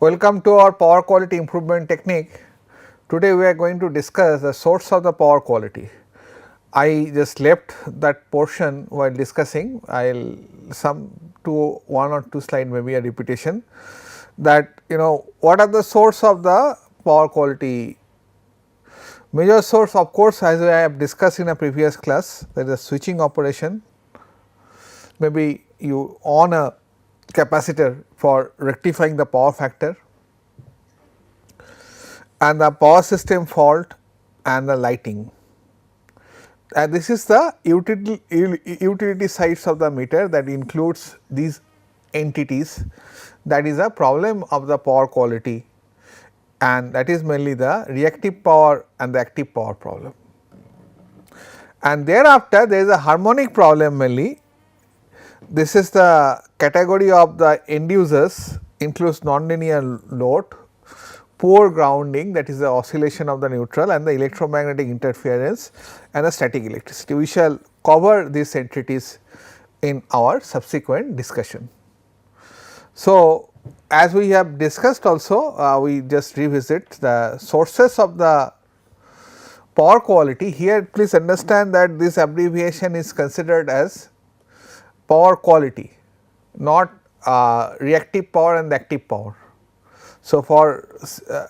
Welcome to our power quality improvement technique. Today we are going to discuss the source of the power quality. I just left that portion while discussing. I will some to one or two slide maybe a repetition that what are the source of the power quality. Major source of course as I have discussed in a previous class, there is a switching operation. Maybe you on a capacitor for rectifying the power factor and the power system fault and the lighting. And this is the utility sides of the meter that includes these entities, that is a problem of the power quality, and that is mainly the reactive power and the active power problem. And thereafter there is a harmonic problem mainly. This is the category of the inducers, includes nonlinear load, poor grounding, that is the oscillation of the neutral, and the electromagnetic interference and the static electricity. We shall cover these entities in our subsequent discussion. So, as we have discussed also, we just revisit the sources of the power quality. Here please understand that this abbreviation is considered as power quality, not reactive power and active power. So, for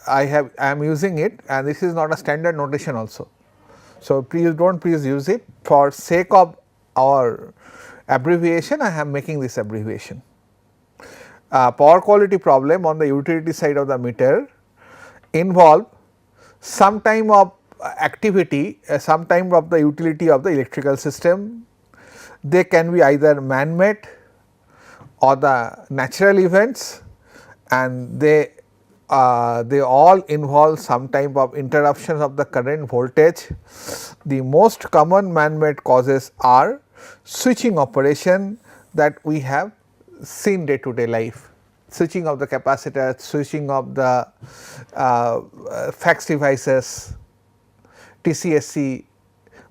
I am using it, and this is not a standard notation also. So, please use it for sake of our abbreviation. I am making this abbreviation. Power quality problem on the utility side of the meter involve some time of activity, some time of the utility of the electrical system. They can be either man-made or the natural events, and they all involve some type of interruption of the current voltage. The most common man-made causes are switching operation that we have seen day to day life, switching of the capacitor, switching of the fax devices, TCSC,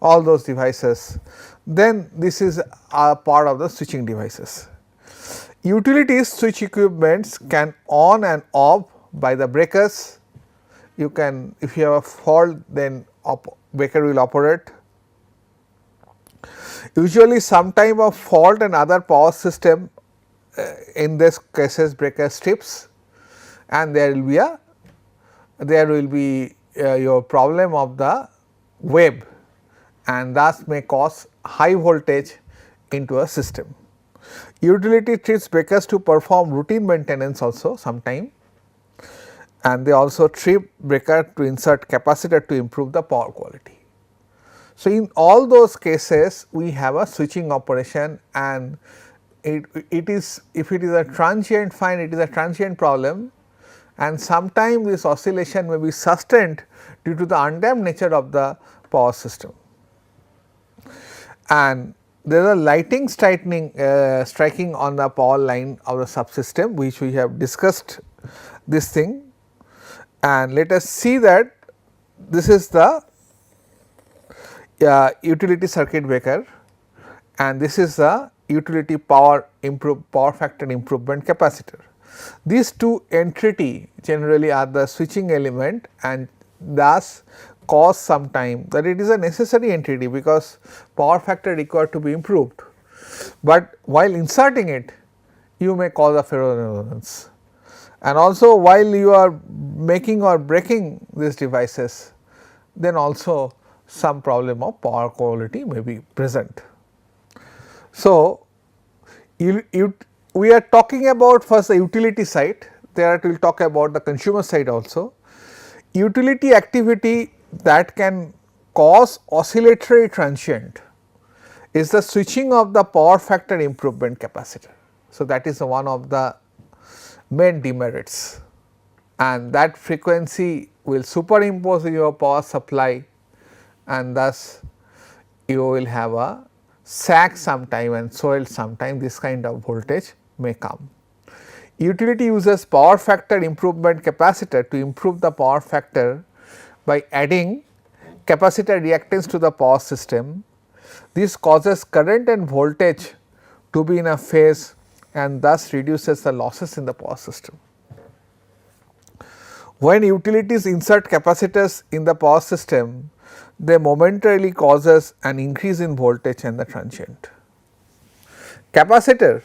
all those devices. Then this is a part of the switching devices. Utility switch equipments can on and off by the breakers. You can, if you have a fault, then breaker will operate. Usually some type of fault and other power system, in this cases breaker strips, and there will be your problem of the wave, and thus may cause high voltage into a system. Utility trips breakers to perform routine maintenance also sometime, and they also trip breaker to insert capacitor to improve the power quality. So, in all those cases we have a switching operation, and it is, if it is a transient, fine, it is a transient problem, and sometime this oscillation may be sustained due to the undamped nature of the power system. And there is a lighting striking on the power line of the subsystem, which we have discussed this thing, and let us see that this is the utility circuit breaker, and this is the utility power factor improvement capacitor. These two entity generally are the switching element, and thus cause some time that it is a necessary entity because power factor required to be improved, but while inserting it you may cause a ferroresonance, and also while you are making or breaking these devices, then also some problem of power quality may be present. So, we are talking about first the utility side, there we will talk about the consumer side also. Utility activity that can cause oscillatory transient is the switching of the power factor improvement capacitor. So, that is one of the main demerits, and that frequency will superimpose in your power supply, and thus you will have a sag sometime and soil sometime, this kind of voltage may come. Utility uses power factor improvement capacitor to improve the power factor by adding capacitor reactance to the power system. This causes current and voltage to be in a phase, and thus reduces the losses in the power system. When utilities insert capacitors in the power system, they momentarily causes an increase in voltage and the transient. Capacitor,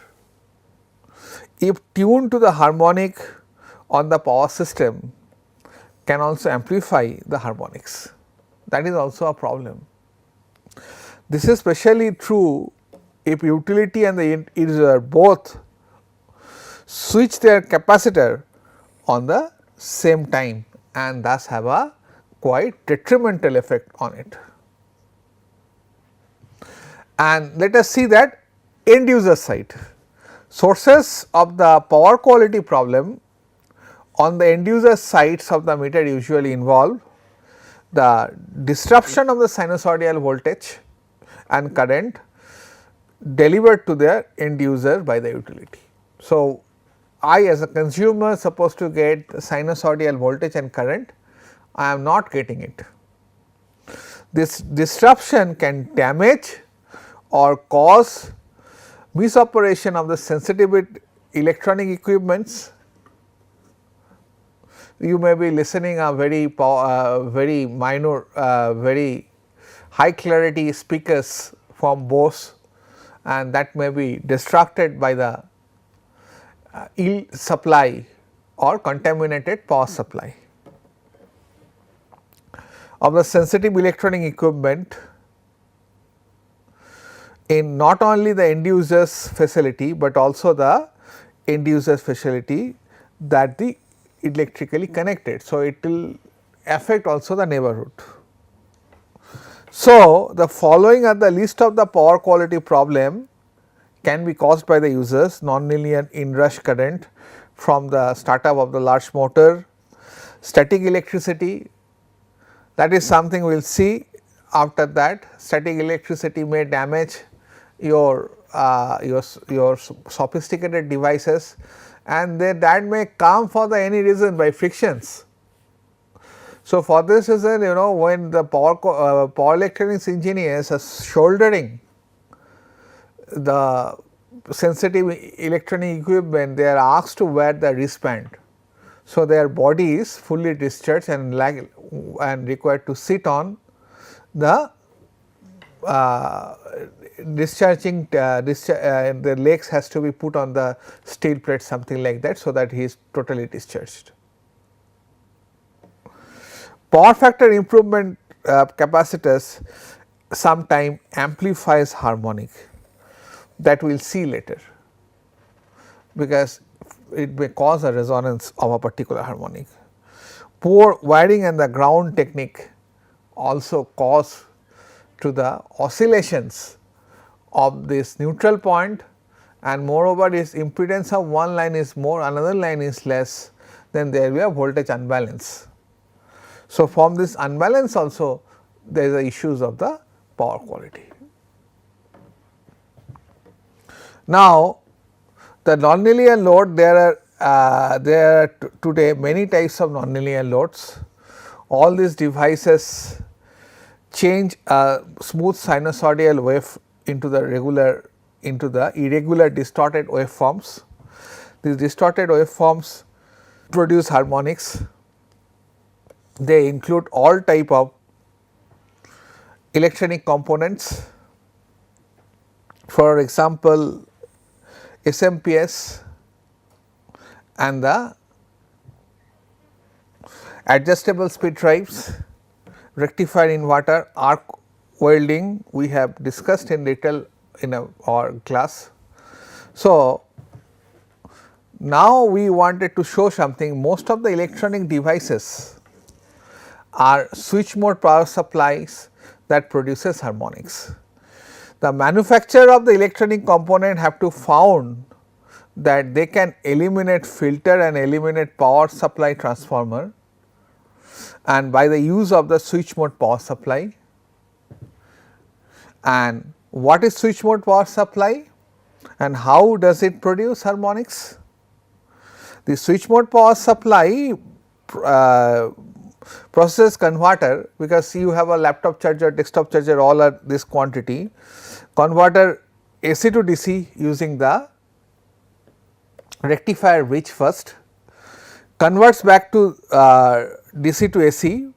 if tuned to the harmonic on the power system, can also amplify the harmonics. That is also a problem. This is especially true if utility and the end user both switch their capacitor on the same time and thus have a quite detrimental effect on it. And let us see that end user side. Sources of the power quality problem on the end user sides of the meter usually involve the disruption of the sinusoidal voltage and current delivered to their end user by the utility. So, I as a consumer supposed to get sinusoidal voltage and current, I am not getting it. This disruption can damage or cause misoperation of the sensitive electronic equipments. You may be listening a very minor, very high clarity speakers from Bose, and that may be distracted by the ill supply or contaminated power supply of the sensitive electronic equipment in not only the end users facility, but also the end users facility that the electrically connected. So, it will affect also the neighborhood. So, the following are the list of the power quality problem can be caused by the users: nonlinear inrush current from the startup of the large motor, static electricity, that is something we will see after that. Static electricity may damage your sophisticated devices, and that may come for the any reason by frictions. So, for this reason, when the power electronics engineers are shouldering the sensitive electronic equipment, they are asked to wear the wristband. So, their body is fully discharged and required to sit on the discharging, the legs has to be put on the steel plate, something like that, so that he is totally discharged. Power factor improvement capacitors sometime amplifies harmonic, that we will see later, because it may cause a resonance of a particular harmonic. Poor wiring and the ground technique also cause to the oscillations of this neutral point, and moreover its impedance of one line is more, another line is less, then there will be a voltage unbalance. So, from this unbalance also there is the issues of the power quality. Now, the nonlinear load, there are today many types of nonlinear loads. All these devices change a smooth sinusoidal wave into the irregular distorted waveforms. These distorted waveforms produce harmonics. They include all type of electronic components, for example SMPS and the adjustable speed drives, rectifier inverter, arc welding we have discussed in detail in our class. So, now we wanted to show something. Most of the electronic devices are switch mode power supplies that produces harmonics. The manufacturer of the electronic component have to found that they can eliminate filter and eliminate power supply transformer, and by the use of the switch mode power supply. And what is switch mode power supply and how does it produce harmonics? The switch mode power supply process converter, because you have a laptop charger, desktop charger, all are this quantity, converter AC to DC using the rectifier bridge first, converts back to DC to AC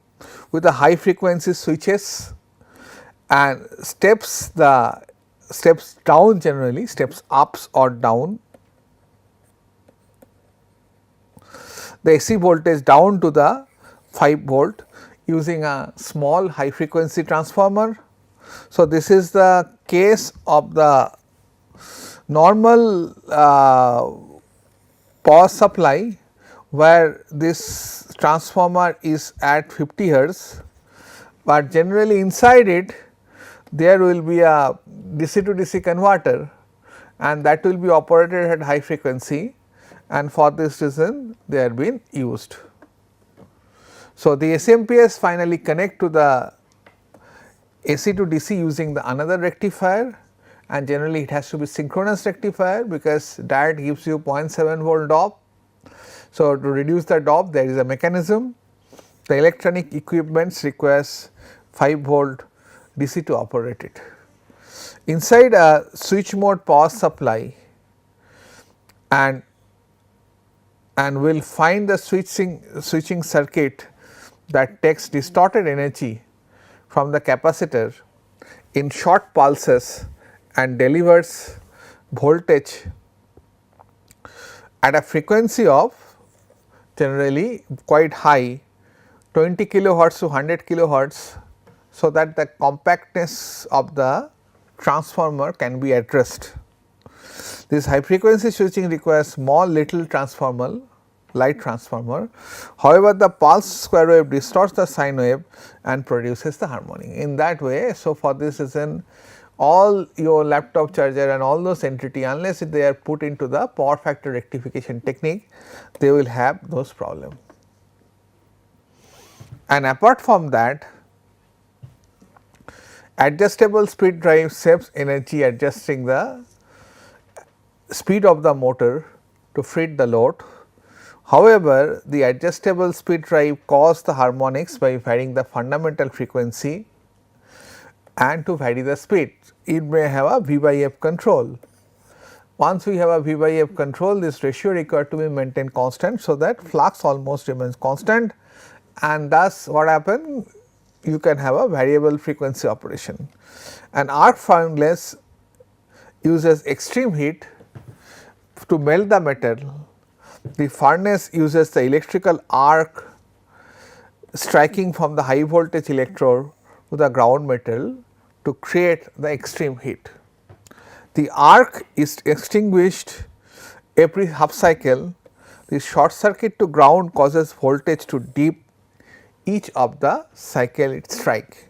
with a high frequency switches and steps down, generally steps ups or down the AC voltage down to the 5 volt using a small high frequency transformer. So, this is the case of the normal power supply where this transformer is at 50 hertz, but generally inside it there will be a DC to DC converter and that will be operated at high frequency, and for this reason they are being used. So, the SMPS finally connect to the AC to DC using the another rectifier, and generally it has to be synchronous rectifier because that gives you 0.7 volt drop. So, to reduce the drop there is a mechanism. The electronic equipments requires 5 volt DC to operate it. Inside a switch mode power supply and will find the switching circuit that takes distorted energy from the capacitor in short pulses and delivers voltage at a frequency of generally quite high, 20 kilohertz to 100 kilohertz, so that the compactness of the transformer can be addressed. This high frequency switching requires small little transformer, light transformer. However, the pulse square wave distorts the sine wave and produces the harmonic. In that way, so for this reason all your laptop charger and all those entity, unless they are put into the power factor rectification technique, they will have those problems. And apart from that, adjustable speed drive saves energy adjusting the speed of the motor to fit the load. However, the adjustable speed drive causes the harmonics by varying the fundamental frequency and to vary the speed. It may have a V by F control. Once we have a V by F control, this ratio required to be maintained constant, so that flux almost remains constant, and thus what happens, you can have a variable frequency operation. An arc furnace uses extreme heat to melt the metal. The furnace uses the electrical arc striking from the high voltage electrode to the ground metal to create the extreme heat. The arc is extinguished every half cycle. The short circuit to ground causes voltage to dip each of the cycle it strike,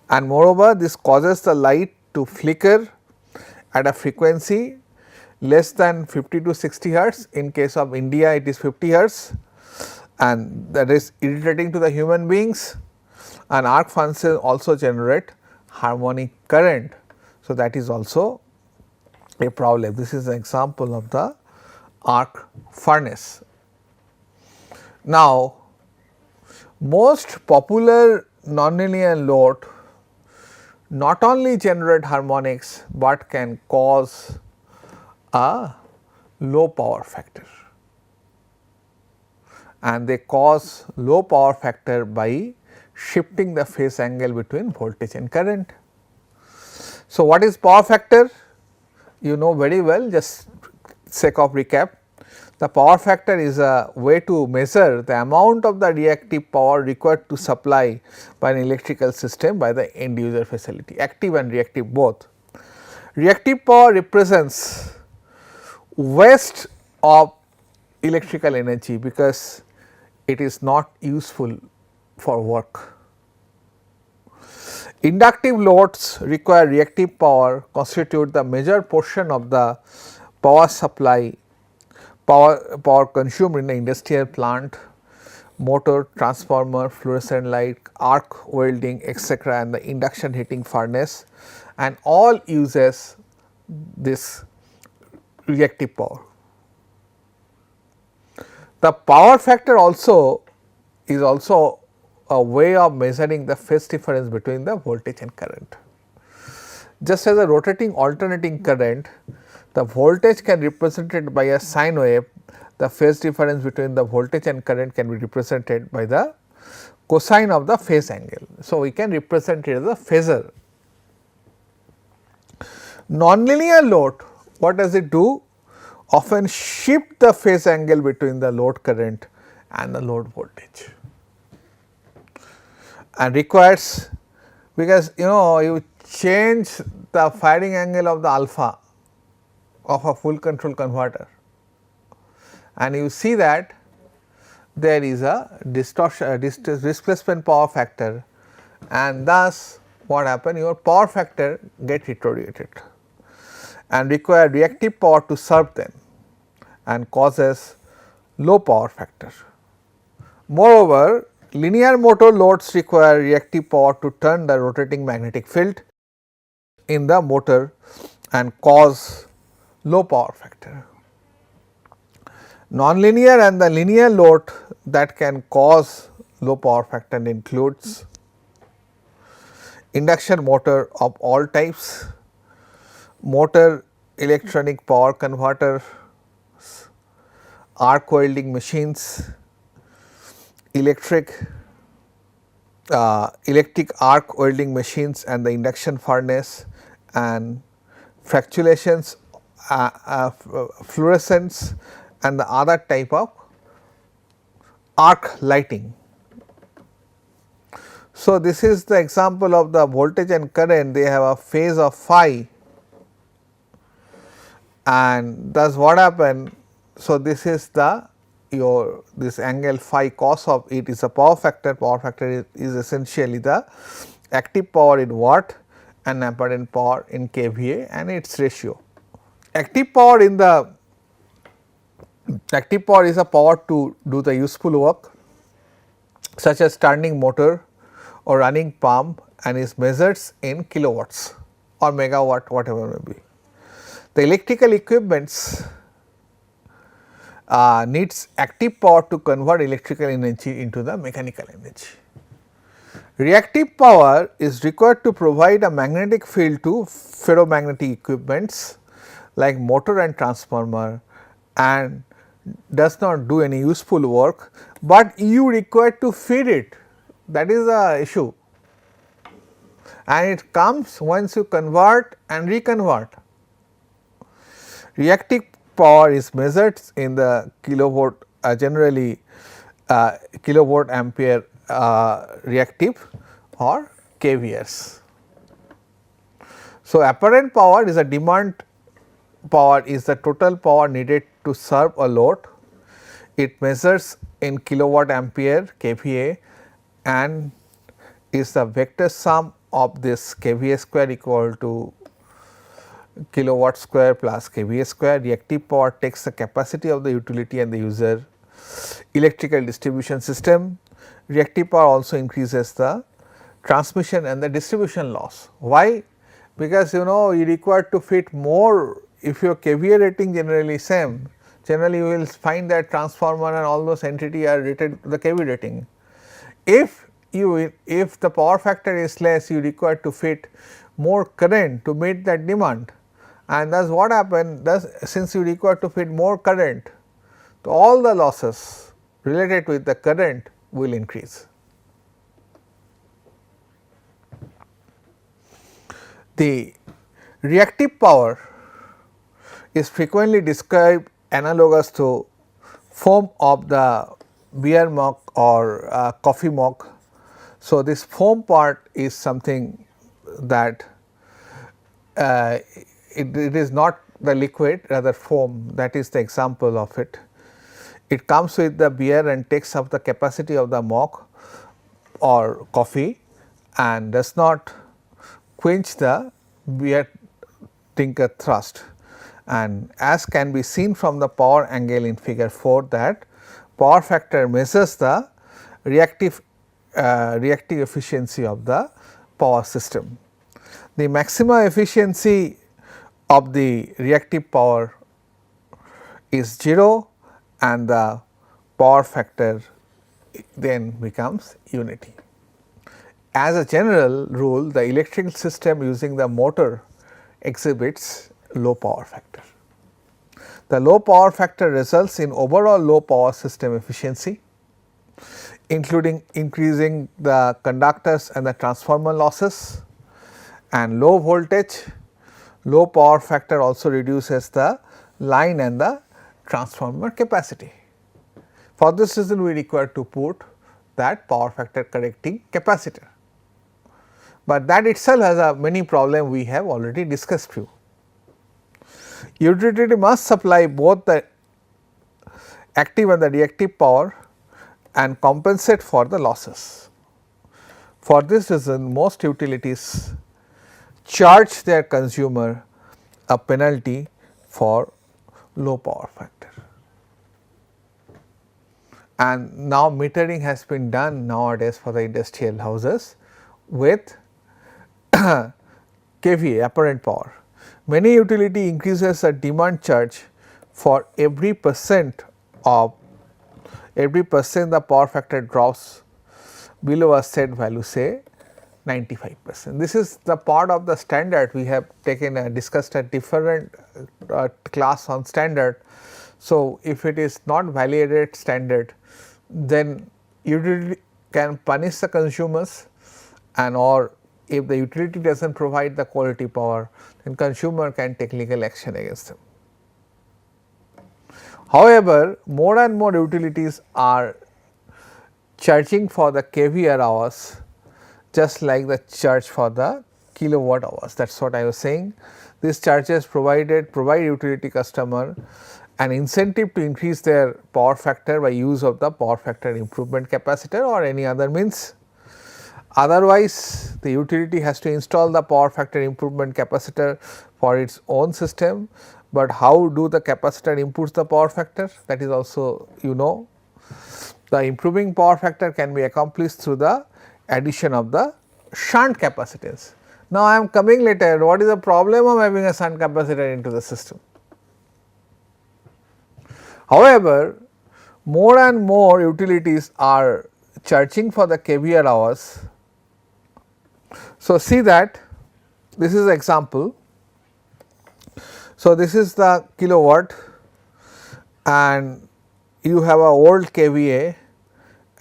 and moreover this causes the light to flicker at a frequency less than 50 to 60 hertz. In case of India it is 50 hertz, and that is irritating to the human beings, and arc furnaces also generate harmonic current. So, that is also a problem. This is an example of the arc furnace. Now, most popular nonlinear load not only generate harmonics, but can cause a low power factor, and they cause low power factor by shifting the phase angle between voltage and current. So, what is power factor? You know very well, just sake of recap. The power factor is a way to measure the amount of the reactive power required to supply by an electrical system by the end user facility, active and reactive both. Reactive power represents waste of electrical energy because it is not useful for work. Inductive loads require reactive power constitute the major portion of the power supply power consumed in the industrial plant, motor, transformer, fluorescent light, arc welding etc., and the induction heating furnace, and all uses this reactive power. The power factor also is also a way of measuring the phase difference between the voltage and current. Just as a rotating alternating current, the voltage can be represented by a sine wave, the phase difference between the voltage and current can be represented by the cosine of the phase angle. So, we can represent it as a phasor. Nonlinear load, what does it do? Often shift the phase angle between the load current and the load voltage, and requires, because you change the firing angle of the alpha of a full control converter, and you see that there is a distortion, displacement power factor, and thus what happen, your power factor get deteriorated and require reactive power to serve them and causes low power factor. Moreover, linear motor loads require reactive power to turn the rotating magnetic field in the motor and cause low power factor. Nonlinear and the linear load that can cause low power factor includes induction motor of all types, motor electronic power converter, arc welding machines, electric arc welding machines and the induction furnace, and fractulations, fluorescence and the other type of arc lighting. So, this is the example of the voltage and current, they have a phase of phi, and thus what happen. So, this is the this angle phi cos of it is a power factor. Power factor is essentially the active power in watt and apparent power in kVA and its ratio. Active power is a power to do the useful work such as turning motor or running pump, and is measured in kilowatts or megawatt, whatever may be. The electrical equipments needs active power to convert electrical energy into the mechanical energy. Reactive power is required to provide a magnetic field to ferromagnetic equipments like motor and transformer, and does not do any useful work, but you require to feed it, that is the issue, and it comes once you convert and reconvert. Reactive power is measured in the kilowatt, generally kilowatt ampere reactive or kVAs. So, apparent power is a demand power, is the total power needed to serve a load. It measures in kilowatt ampere kVA and is the vector sum of this kVA square equal to kilowatt square plus kVA square. Reactive power takes the capacity of the utility and the user electrical distribution system. Reactive power also increases the transmission and the distribution loss. Why? Because you require to fit more. If your kVA rating generally same, generally you will find that transformer and all those entity are rated the kVA rating. If the power factor is less, you require to fit more current to meet that demand, and thus what happen, thus since you require to fit more current, so all the losses related with the current will increase. The reactive power is frequently described analogous to foam of the beer mug or coffee mug. So, this foam part is something that it is not the liquid, rather foam, that is the example of it. It comes with the beer and takes up the capacity of the mug or coffee and does not quench the beer drinker thrust, and as can be seen from the power angle in figure 4 that power factor measures the reactive efficiency of the power system. The maximum efficiency of the reactive power is 0 and the power factor then becomes unity. As a general rule, the electrical system using the motor exhibits low power factor. The low power factor results in overall low power system efficiency, including increasing the conductors and the transformer losses, and low voltage, low power factor also reduces the line and the transformer capacity. For this reason, we require to put that power factor correcting capacitor, but that itself has a many problem we have already discussed few. Utility must supply both the active and the reactive power and compensate for the losses. For this reason, most utilities charge their consumer a penalty for low power factor. And now metering has been done nowadays for the industrial houses with kVA apparent power. Many utility increases a demand charge for every percent the power factor drops below a set value, say 95%. This is the part of the standard we have taken discussed a different class on standard. So, if it is not validated standard, then utility can punish the consumers, and or if the utility does not provide the quality power, then consumer can take legal action against them. However, more and more utilities are charging for the kVA hours just like the charge for the kilowatt hours. That is what I was saying. These charges provide utility customer an incentive to increase their power factor by use of the power factor improvement capacitor or any other means. Otherwise, the utility has to install the power factor improvement capacitor for its own system, but how do the capacitor improves the power factor? That is also the improving power factor can be accomplished through the addition of the shunt capacitance. Now, I am coming later, what is the problem of having a shunt capacitor into the system? However, more and more utilities are charging for the kVA hours. So, see that this is example. So, this is the kilowatt and you have a old kVA,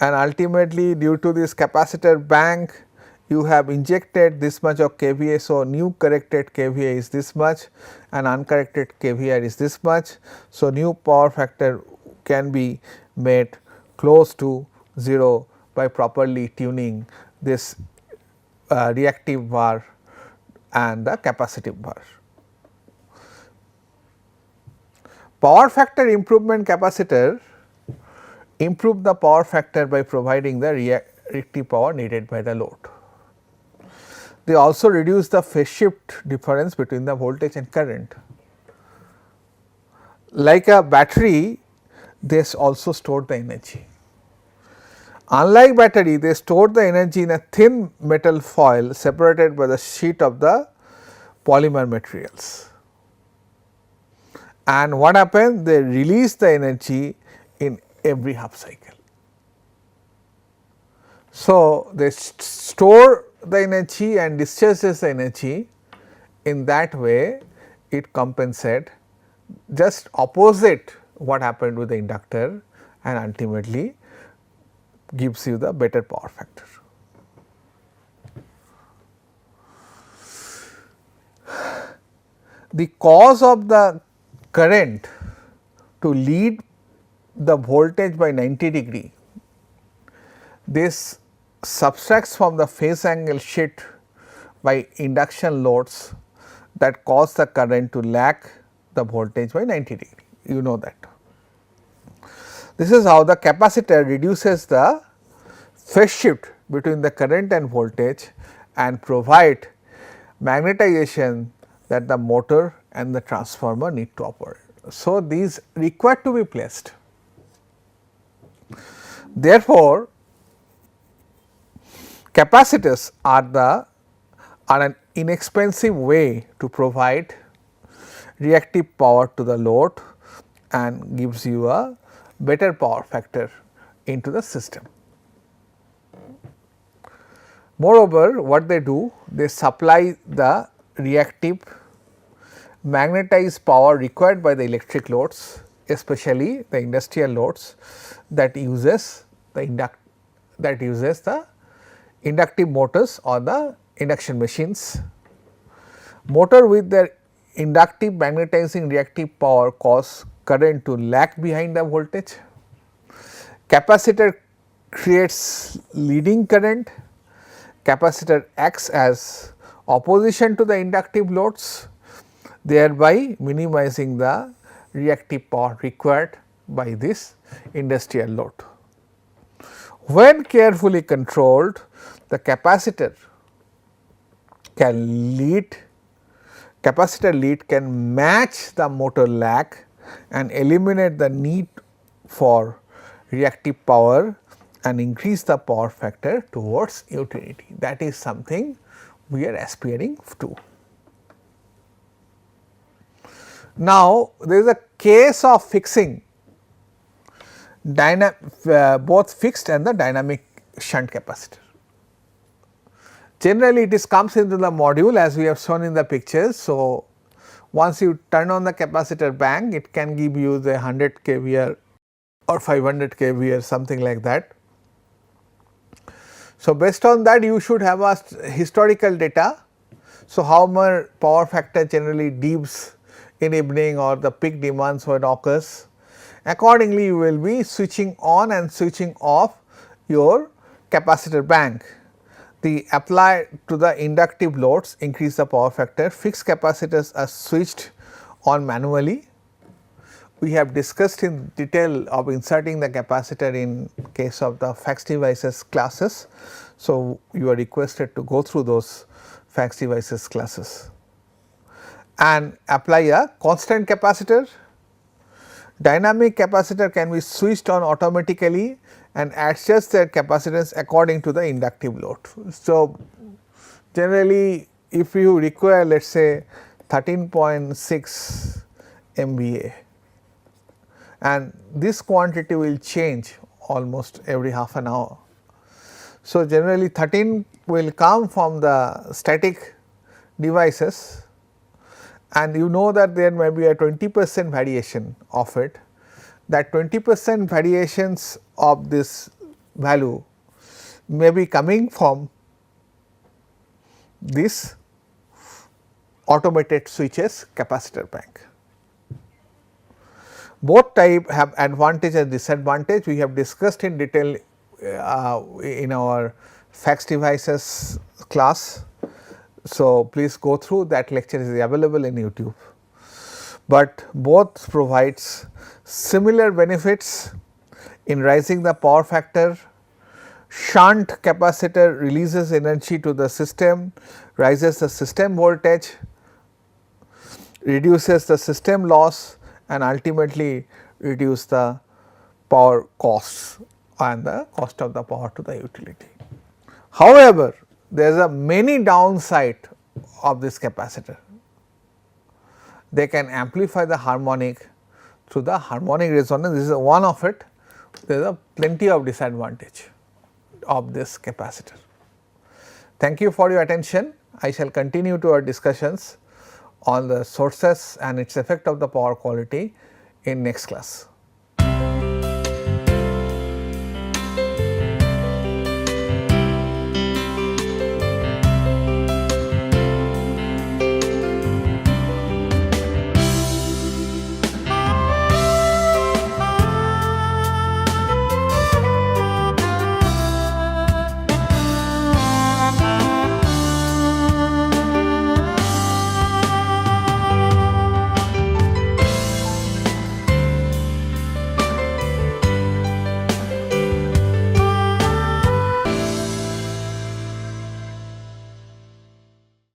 and ultimately due to this capacitor bank you have injected this much of kVA. So, new corrected kVA is this much and uncorrected kVA is this much. So, new power factor can be made close to 0 by properly tuning this reactive bar and the capacitive bar. Power factor improvement capacitor improve the power factor by providing the reactive power needed by the load. They also reduce the phase shift difference between the voltage and current. Like a battery, they also store the energy. Unlike battery, they store the energy in a thin metal foil separated by the sheet of the polymer materials. And what happens? They release the energy in every half cycle. So, they store the energy and discharges the energy. In that way it compensates just opposite what happened with the inductor and ultimately gives you the better power factor. The cause of the current to lead the voltage by 90 degree, this subtracts from the phase angle shift by induction loads that cause the current to lag the voltage by 90 degree, you know that. This is how the capacitor reduces the phase shift between the current and voltage and provide magnetization that the motor and the transformer need to operate. So, these require to be placed. Therefore, capacitors are an inexpensive way to provide reactive power to the load and gives you a better power factor into the system. Moreover, what they do? They supply the reactive magnetized power required by the electric loads, especially the industrial loads that uses the inductive motors or the induction machines. Motor with their inductive magnetizing reactive power cause current to lag behind the voltage. Capacitor creates leading current. Capacitor acts as opposition to the inductive loads, thereby minimizing the reactive power required by this industrial load. When carefully controlled, the capacitor lead can match the motor lag and eliminate the need for reactive power and increase the power factor towards utility. That is something we are aspiring to. Now, there is a case of fixing both fixed and the dynamic shunt capacitor. Generally, it comes into the module as we have shown in the pictures. So, once you turn on the capacitor bank, it can give you the 100 kVA or 500 kVA, something like that. So, based on that you should have a historical data. So, how much power factor generally dips in evening or the peak demands when occurs. Accordingly, you will be switching on and switching off your capacitor bank. The apply to the inductive loads increase the power factor. Fixed capacitors are switched on manually. We have discussed in detail of inserting the capacitor in case of the fax devices classes. So, you are requested to go through those fax devices classes and apply a constant capacitor. Dynamic capacitor can be switched on automatically and adjust their capacitance according to the inductive load. So, generally if you require let us say 13.6 MVA and this quantity will change almost every half an hour. So, generally 13 will come from the static devices and you know that there may be a 20% variation of it. That 20% variations of this value may be coming from this automated switches capacitor bank. Both type have advantage and disadvantage. We have discussed in detail in our fax devices class. So, please go through that lecture is available in YouTube, but both provides similar benefits in raising the power factor. Shunt capacitor releases energy to the system, raises the system voltage, reduces the system loss and ultimately reduce the power costs and the cost of the power to the utility. However, there is a many downside of this capacitor. They can amplify the harmonic through the harmonic resonance. This is one of it. There is a plenty of disadvantage of this capacitor. Thank you for your attention. I shall continue to our discussions on the sources and its effect of the power quality in next class.